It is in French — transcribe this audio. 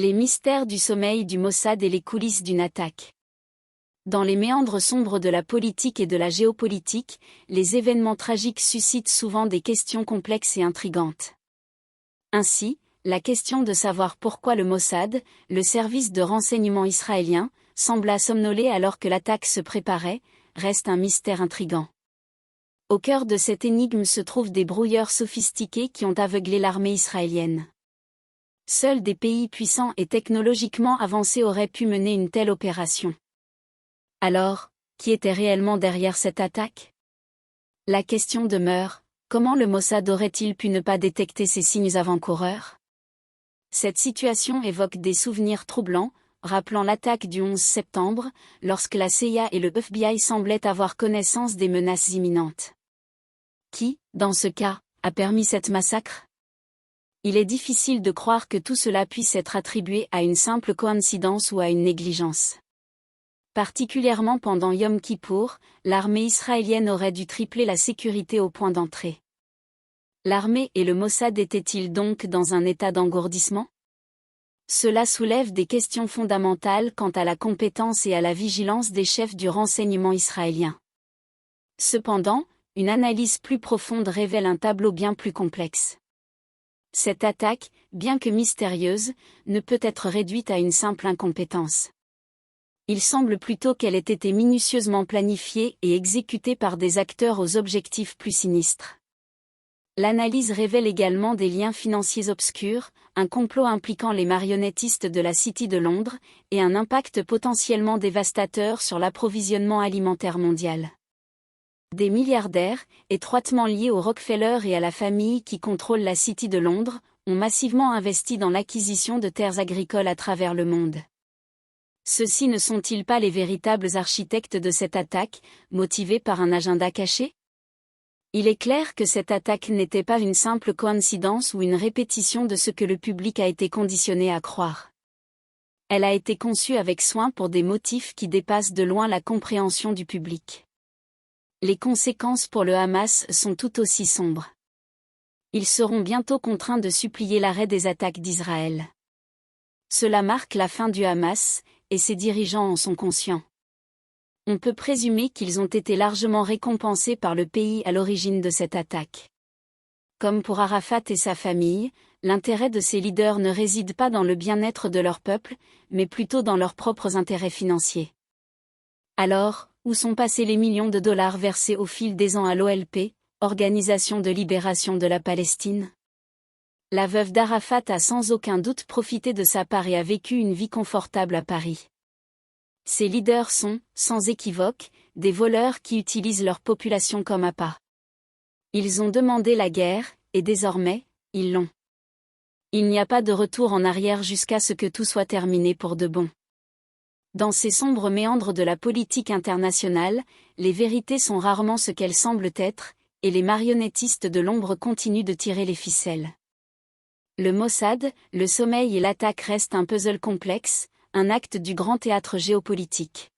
Les mystères du sommeil du Mossad et les coulisses d'une attaque. Dans les méandres sombres de la politique et de la géopolitique, les événements tragiques suscitent souvent des questions complexes et intrigantes. Ainsi, la question de savoir pourquoi le Mossad, le service de renseignement israélien, sembla somnoler alors que l'attaque se préparait, reste un mystère intrigant. Au cœur de cette énigme se trouvent des brouilleurs sophistiqués qui ont aveuglé l'armée israélienne. Seuls des pays puissants et technologiquement avancés auraient pu mener une telle opération. Alors, qui était réellement derrière cette attaque? La question demeure, comment le Mossad aurait-il pu ne pas détecter ces signes avant-coureurs? Cette situation évoque des souvenirs troublants, rappelant l'attaque du 11 septembre, lorsque la CIA et le FBI semblaient avoir connaissance des menaces imminentes. Qui, dans ce cas, a permis cette massacre? Il est difficile de croire que tout cela puisse être attribué à une simple coïncidence ou à une négligence. Particulièrement pendant Yom Kippour, l'armée israélienne aurait dû tripler la sécurité au point d'entrée. L'armée et le Mossad étaient-ils donc dans un état d'engourdissement? Cela soulève des questions fondamentales quant à la compétence et à la vigilance des chefs du renseignement israélien. Cependant, une analyse plus profonde révèle un tableau bien plus complexe. Cette attaque, bien que mystérieuse, ne peut être réduite à une simple incompétence. Il semble plutôt qu'elle ait été minutieusement planifiée et exécutée par des acteurs aux objectifs plus sinistres. L'analyse révèle également des liens financiers obscurs, un complot impliquant les marionnettistes de la City de Londres, et un impact potentiellement dévastateur sur l'approvisionnement alimentaire mondial. Des milliardaires, étroitement liés aux Rockefeller et à la famille qui contrôle la City de Londres, ont massivement investi dans l'acquisition de terres agricoles à travers le monde. Ceux-ci ne sont-ils pas les véritables architectes de cette attaque, motivés par un agenda caché? Il est clair que cette attaque n'était pas une simple coïncidence ou une répétition de ce que le public a été conditionné à croire. Elle a été conçue avec soin pour des motifs qui dépassent de loin la compréhension du public. Les conséquences pour le Hamas sont tout aussi sombres. Ils seront bientôt contraints de supplier l'arrêt des attaques d'Israël. Cela marque la fin du Hamas, et ses dirigeants en sont conscients. On peut présumer qu'ils ont été largement récompensés par le pays à l'origine de cette attaque. Comme pour Arafat et sa famille, l'intérêt de ces leaders ne réside pas dans le bien-être de leur peuple, mais plutôt dans leurs propres intérêts financiers. Alors, où sont passés les millions de dollars versés au fil des ans à l'OLP, Organisation de libération de la Palestine? La veuve d'Arafat a sans aucun doute profité de sa part et a vécu une vie confortable à Paris. Ces leaders sont, sans équivoque, des voleurs qui utilisent leur population comme appât. Ils ont demandé la guerre, et désormais, ils l'ont. Il n'y a pas de retour en arrière jusqu'à ce que tout soit terminé pour de bon. Dans ces sombres méandres de la politique internationale, les vérités sont rarement ce qu'elles semblent être, et les marionnettistes de l'ombre continuent de tirer les ficelles. Le Mossad, le sommeil et l'attaque restent un puzzle complexe, un acte du grand théâtre géopolitique.